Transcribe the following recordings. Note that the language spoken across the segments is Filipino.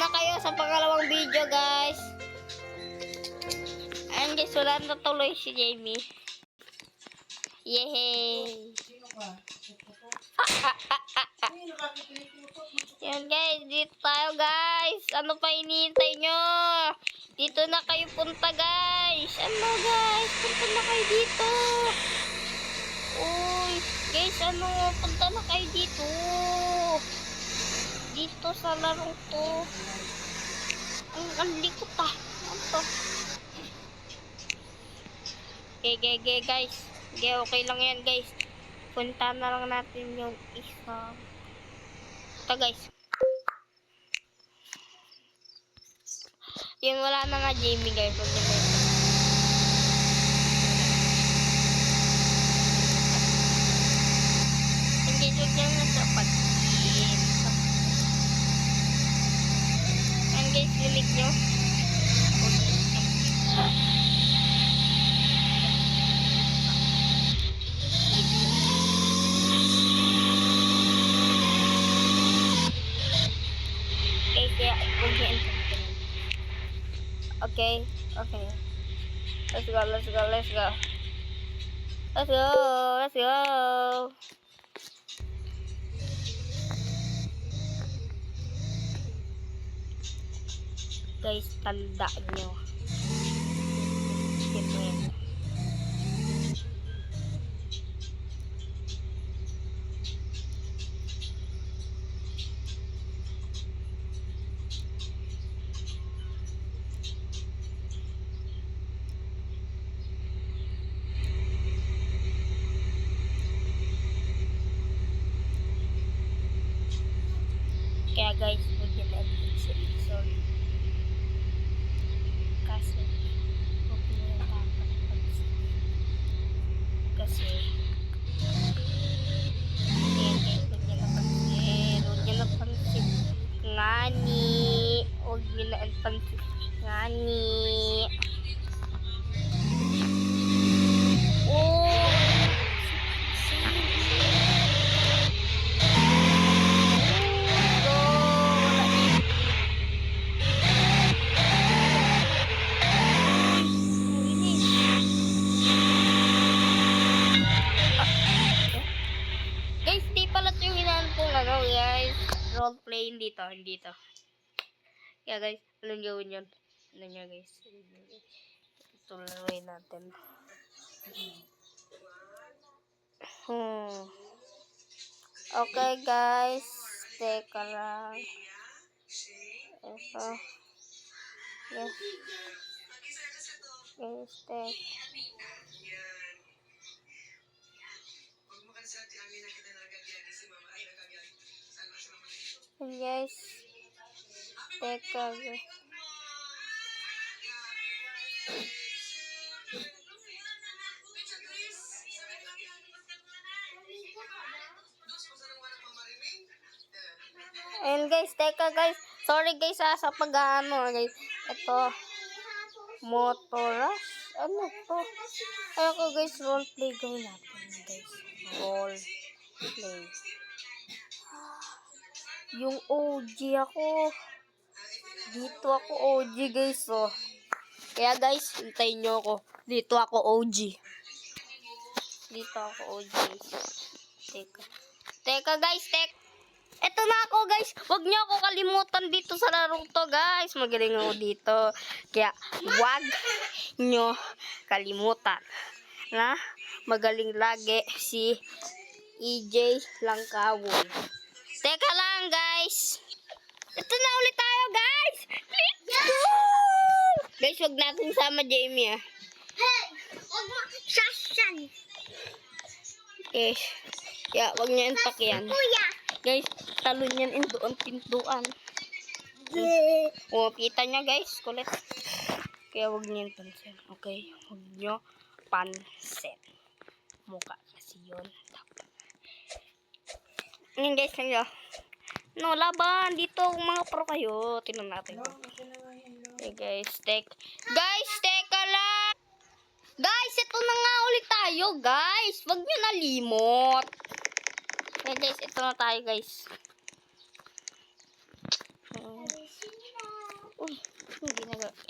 na kayo sa pangalawang video, guys. Ayan, guys. Wala na tuloy si Jamie. Yehey! Yan, guys. Dito tayo, guys. Ano pa hinihintay nyo? Dito na kayo punta, guys. Ano, guys? Punta na kayo dito. Uy, guys, ano? Punta na kayo dito. Dito sa larong to. Ang likot ah. Ano to? Okay, guys. Okay lang yan, guys. Punta na lang natin yung isa. Ito, guys. Yun, wala na nga Jamie, guys. Engage nyo na sa pag-in. Engage limit nyo. Okay. Let's go. Guys, tandaan nyo. Kaya guys, huwag nyo na-edit sa sorry. Kasi, huwag nyo na nakapagpagsinin. Kasi, ayan guys, huwag nyo na-pansin. Huwag nyo na-pansin. Ngani. Huwag nyo na-pansin. Ngani. Role-playing dito, hindi to. Kaya guys, anong gawin yun? Ano nyo guys? Tuloy natin. Okay guys, teka lang. Ito. Yes. Guys, teka. Guys, teka. And guys, teka guys. Sorry guys sa pag-ano guys. Ito. Motoras. Ano to? Ayoko guys, roleplay gawin natin guys. Roleplay. Yung OG ako. Dito ako OG guys oh. Kaya guys, hintayin nyo ako. Dito ako OG. Dito ako OG. Teka guys, eto na ako guys. Huwag nyo ako kalimutan dito sa larong to guys. Magaling ako dito. Kaya huwag nyo kalimutan na magaling lagi si EJ Langkawon. Teka lang guys. Ito na ulit tayo guys. Let's go! Guys, huwag natin sama Jamie ah. Hey! Huwag mo sasan. Okay. Kaya huwag nyo intak yan. Kuya! Guys, talon yan in doon pintuan. Kita nyo guys, kulit. Kaya huwag nyo yung pansin. Okay? Huwag nyo pansin. Mukha kasi yun. Ngayon guys, nyo. No, laban. Dito, mga pro kayo. Tingnan natin. Okay guys, teka lang. Guys, ito na nga ulit tayo guys. Huwag nyo nalimot. Okay guys, ito na tayo guys.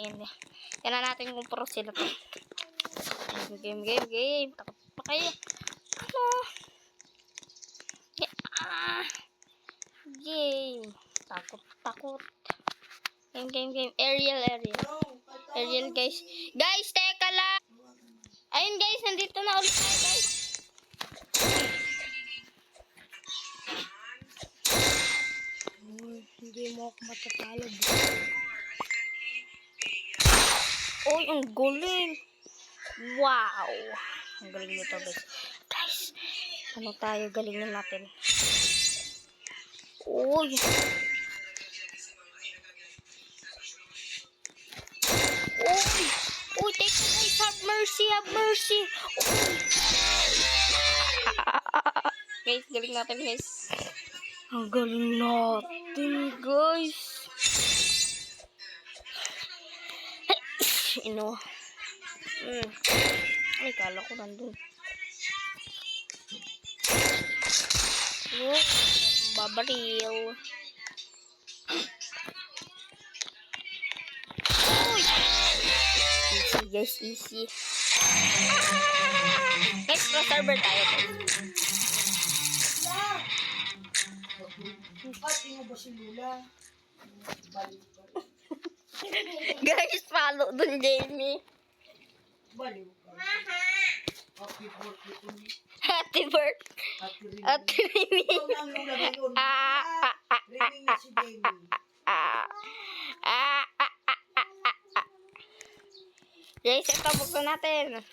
Ayan. Yan na natin kung pro sila to. Game. Takot pa kayo. Ano? Ah. Game. Takot. Game. Aerial. Aerial, guys. Guys, teka lang. Ayun, guys. Nandito na ulit tayo, guys. Hindi mo ako matatalo. Uy, ang galing. Wow. Ang galing nito, guys. Guys, ano tayo? Galingin natin. Uy. Uy, take it, guys. Have mercy. Uy. Guys, galing natin, guys. Ang galing natin, guys. Ino. Ay, kala ko nandun. Oh, babaril. Uy! Easy, guys, easy. Guys, pro server tayo, guys. Guys, follow dun, Jamie. Happy birthday. At Remy. Guys, ito buksan natin.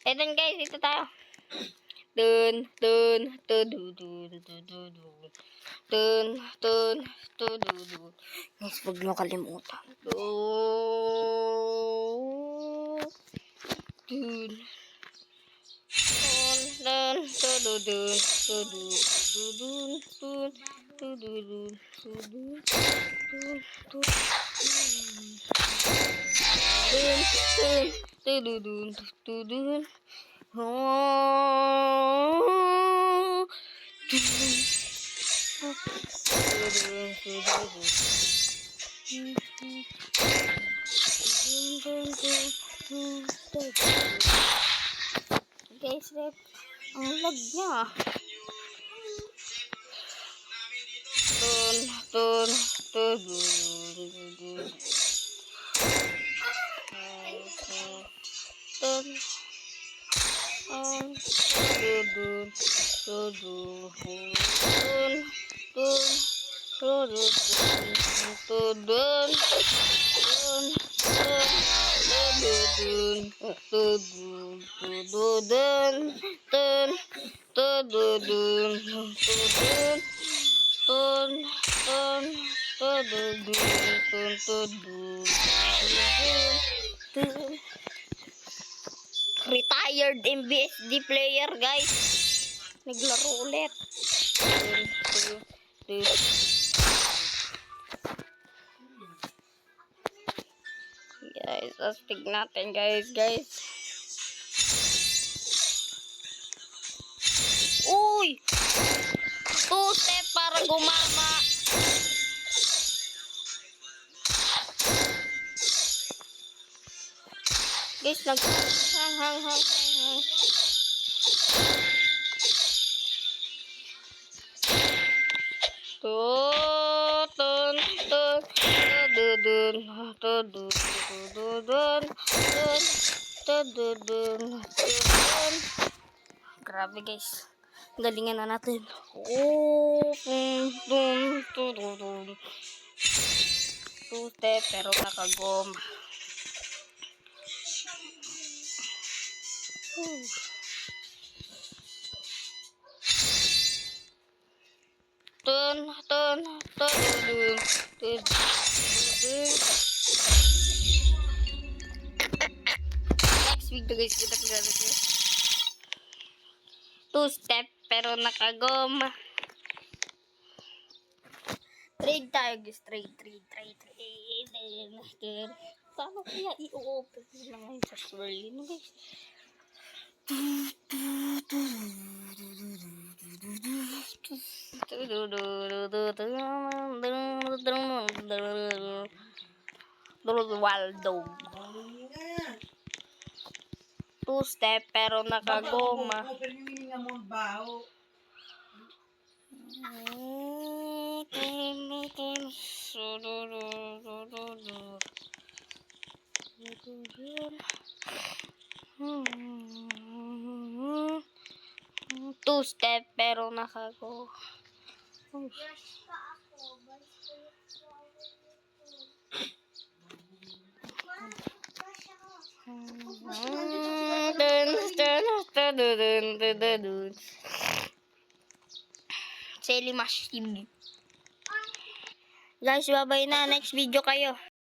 And then guys, ito tayo. Guys, huwag nyo kalimutan. Guys, ang lag niya. Retired MBSD player, guys. Naglaro ulit. Guys, astig natin, guys. Uy! 2-step para gumama. Guys, hang. Grabe, guys. Galingan na natin. Two-step pero nakagom. Next video, guys, kita gamit niya. Two-step pero nakagom. Trade tayo, guys. Trade. Paano kaya i-open na ngayon sa swirling, guys? Waldo. Two-step pero nakagoma. Two-step pero nakago. Brush pa ako. Brush ako. Selly Machine. Guys, bye-bye na. Next video kayo.